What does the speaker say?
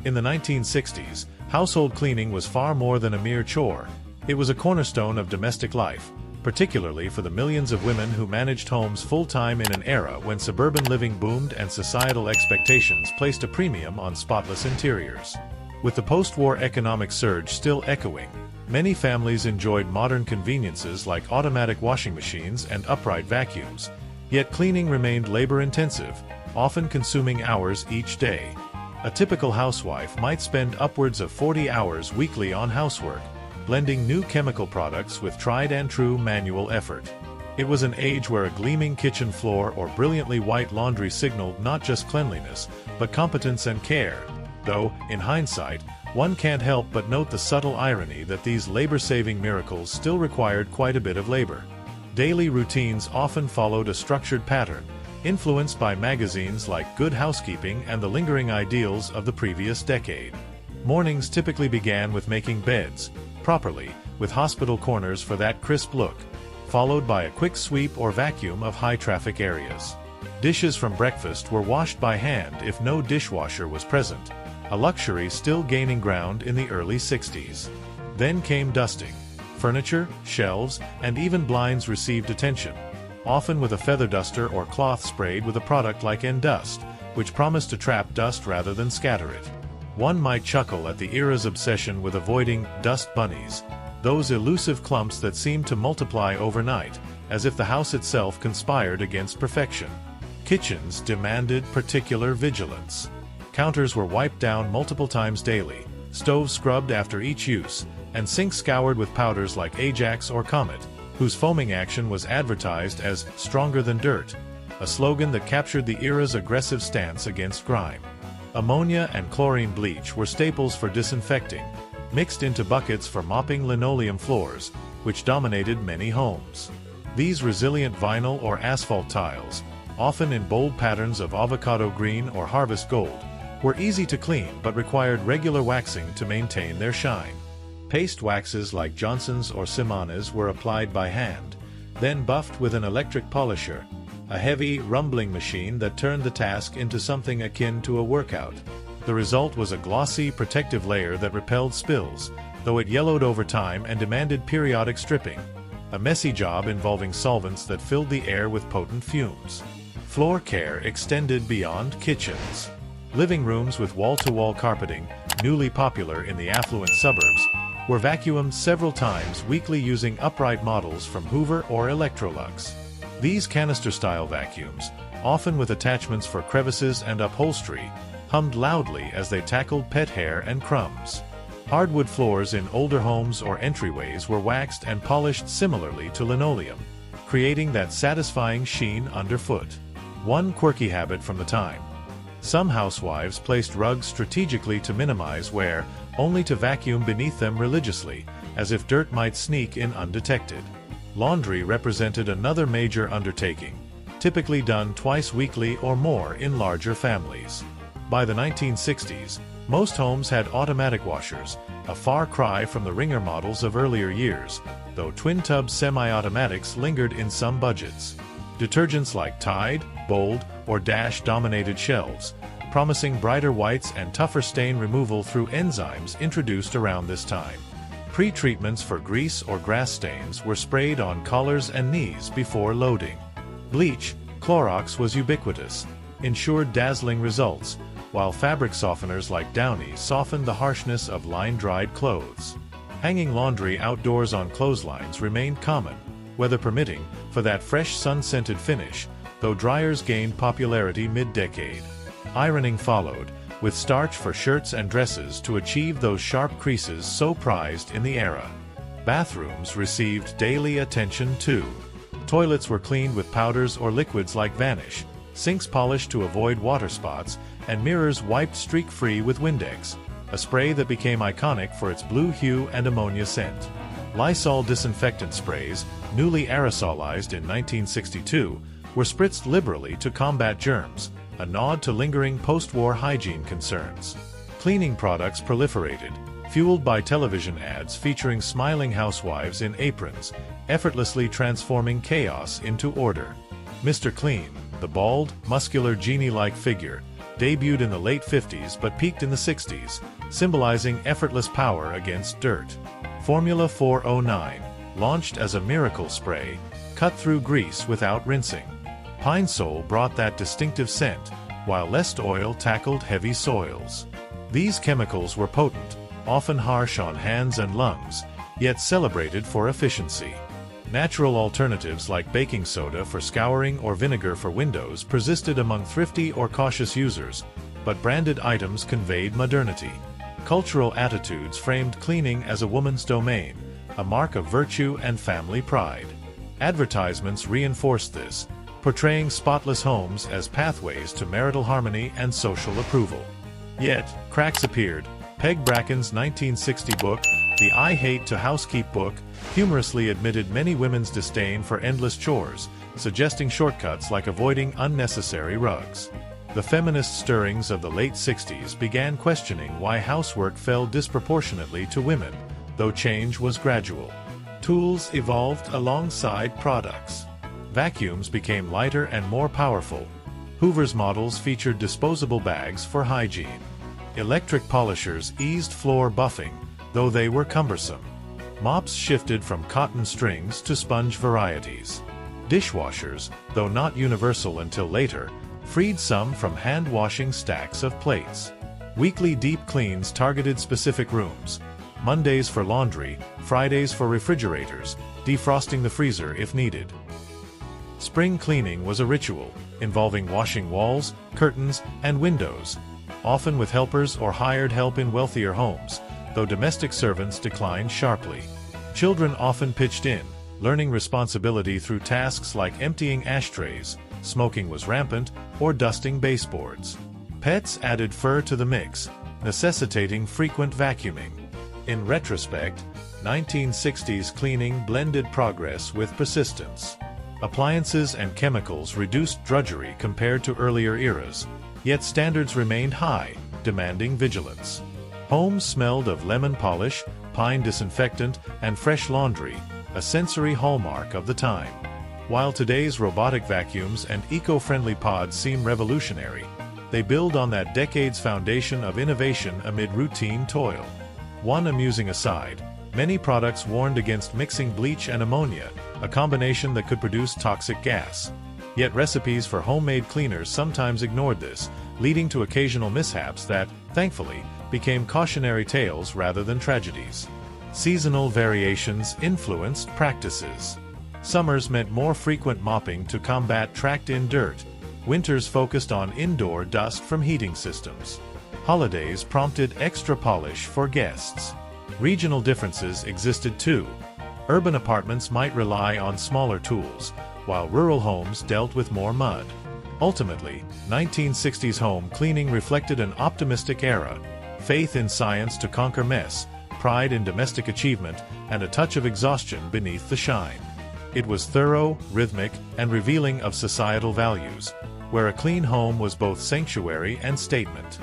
In the 1960s, household cleaning was far more than a mere chore. It was a cornerstone of domestic life, particularly for the millions of women who managed homes full-time in an era when suburban living boomed and societal expectations placed a premium on spotless interiors. With the post-war economic surge still echoing, many families enjoyed modern conveniences like automatic washing machines and upright vacuums, yet cleaning remained labor-intensive, often consuming hours each day. A typical housewife might spend upwards of 40 hours weekly on housework, blending new chemical products with tried-and-true manual effort. It was an age where a gleaming kitchen floor or brilliantly white laundry signaled not just cleanliness, but competence and care, though, in hindsight, one can't help but note the subtle irony that these labor-saving miracles still required quite a bit of labor. Daily routines often followed a structured pattern, influenced by magazines like Good Housekeeping and the lingering ideals of the previous decade. Mornings typically began with making beds, properly, with hospital corners for that crisp look, followed by a quick sweep or vacuum of high-traffic areas. Dishes from breakfast were washed by hand if no dishwasher was present, a luxury still gaining ground in the early 60s. Then came dusting. Furniture, shelves, and even blinds received attention, often with a feather duster or cloth sprayed with a product like N-Dust, which promised to trap dust rather than scatter it. One might chuckle at the era's obsession with avoiding dust bunnies, those elusive clumps that seemed to multiply overnight, as if the house itself conspired against perfection. Kitchens demanded particular vigilance. Counters were wiped down multiple times daily, stoves scrubbed after each use, and sinks scoured with powders like Ajax or Comet, whose foaming action was advertised as "stronger than dirt," a slogan that captured the era's aggressive stance against grime. Ammonia and chlorine bleach were staples for disinfecting, mixed into buckets for mopping linoleum floors, which dominated many homes. These resilient vinyl or asphalt tiles, often in bold patterns of avocado green or harvest gold, were easy to clean but required regular waxing to maintain their shine. Paste waxes like Johnson's or Simanes were applied by hand, then buffed with an electric polisher, a heavy, rumbling machine that turned the task into something akin to a workout. The result was a glossy, protective layer that repelled spills, though it yellowed over time and demanded periodic stripping, a messy job involving solvents that filled the air with potent fumes. Floor care extended beyond kitchens. Living rooms with wall-to-wall carpeting, newly popular in the affluent suburbs, were vacuumed several times weekly using upright models from Hoover or Electrolux. These canister-style vacuums, often with attachments for crevices and upholstery, hummed loudly as they tackled pet hair and crumbs. Hardwood floors in older homes or entryways were waxed and polished similarly to linoleum, creating that satisfying sheen underfoot. One quirky habit from the time. Some housewives placed rugs strategically to minimize wear, only to vacuum beneath them religiously, as if dirt might sneak in undetected. Laundry represented another major undertaking, typically done twice weekly or more in larger families. By the 1960s, most homes had automatic washers, a far cry from the wringer models of earlier years, though twin-tub semi-automatics lingered in some budgets. Detergents like Tide, Bold, or Dash dominated shelves, promising brighter whites and tougher stain removal through enzymes introduced around this time. Pre-treatments for grease or grass stains were sprayed on collars and knees before loading. Bleach, Clorox was ubiquitous, ensured dazzling results, while fabric softeners like Downy softened the harshness of line-dried clothes. Hanging laundry outdoors on clotheslines remained common, weather permitting, for that fresh sun-scented finish, though dryers gained popularity mid-decade. Ironing followed, with starch for shirts and dresses to achieve those sharp creases so prized in the era. Bathrooms received daily attention too. Toilets were cleaned with powders or liquids like Vanish, sinks polished to avoid water spots, and mirrors wiped streak-free with Windex, a spray that became iconic for its blue hue and ammonia scent. Lysol disinfectant sprays, newly aerosolized in 1962, were spritzed liberally to combat germs, a nod to lingering post-war hygiene concerns. Cleaning products proliferated, fueled by television ads featuring smiling housewives in aprons, effortlessly transforming chaos into order. Mr. Clean, the bald, muscular genie-like figure, debuted in the late 50s but peaked in the 60s, symbolizing effortless power against dirt. Formula 409, launched as a miracle spray, cut through grease without rinsing. Pine Sol brought that distinctive scent, while Lest Oil tackled heavy soils. These chemicals were potent, often harsh on hands and lungs, yet celebrated for efficiency. Natural alternatives like baking soda for scouring or vinegar for windows persisted among thrifty or cautious users, but branded items conveyed modernity. Cultural attitudes framed cleaning as a woman's domain, a mark of virtue and family pride. Advertisements reinforced this, portraying spotless homes as pathways to marital harmony and social approval. Yet, cracks appeared. Peg Bracken's 1960 book, The I Hate to Housekeep book, humorously admitted many women's disdain for endless chores, suggesting shortcuts like avoiding unnecessary rugs. The feminist stirrings of the late 60s began questioning why housework fell disproportionately to women, though change was gradual. Tools evolved alongside products. Vacuums became lighter and more powerful. Hoover's models featured disposable bags for hygiene. Electric polishers eased floor buffing, though they were cumbersome. Mops shifted from cotton strings to sponge varieties. Dishwashers, though not universal until later, freed some from hand-washing stacks of plates. Weekly deep cleans targeted specific rooms. Mondays for laundry, Fridays for refrigerators, defrosting the freezer if needed. Spring cleaning was a ritual, involving washing walls, curtains, and windows, often with helpers or hired help in wealthier homes, though domestic servants declined sharply. Children often pitched in, learning responsibility through tasks like emptying ashtrays, smoking was rampant, or dusting baseboards. Pets added fur to the mix, necessitating frequent vacuuming. In retrospect, 1960s cleaning blended progress with persistence. Appliances and chemicals reduced drudgery compared to earlier eras, yet standards remained high, demanding vigilance. Homes smelled of lemon polish, pine disinfectant, and fresh laundry, a sensory hallmark of the time. While today's robotic vacuums and eco-friendly pods seem revolutionary, they build on that decade's foundation of innovation amid routine toil. One amusing aside, many products warned against mixing bleach and ammonia, a combination that could produce toxic gas. Yet recipes for homemade cleaners sometimes ignored this, leading to occasional mishaps that, thankfully, became cautionary tales rather than tragedies. Seasonal variations influenced practices. Summers meant more frequent mopping to combat tracked-in dirt. Winters focused on indoor dust from heating systems. Holidays prompted extra polish for guests. Regional differences existed too. Urban apartments might rely on smaller tools, while rural homes dealt with more mud. Ultimately, 1960s home cleaning reflected an optimistic era, faith in science to conquer mess, pride in domestic achievement, and a touch of exhaustion beneath the shine. It was thorough, rhythmic, and revealing of societal values, where a clean home was both sanctuary and statement.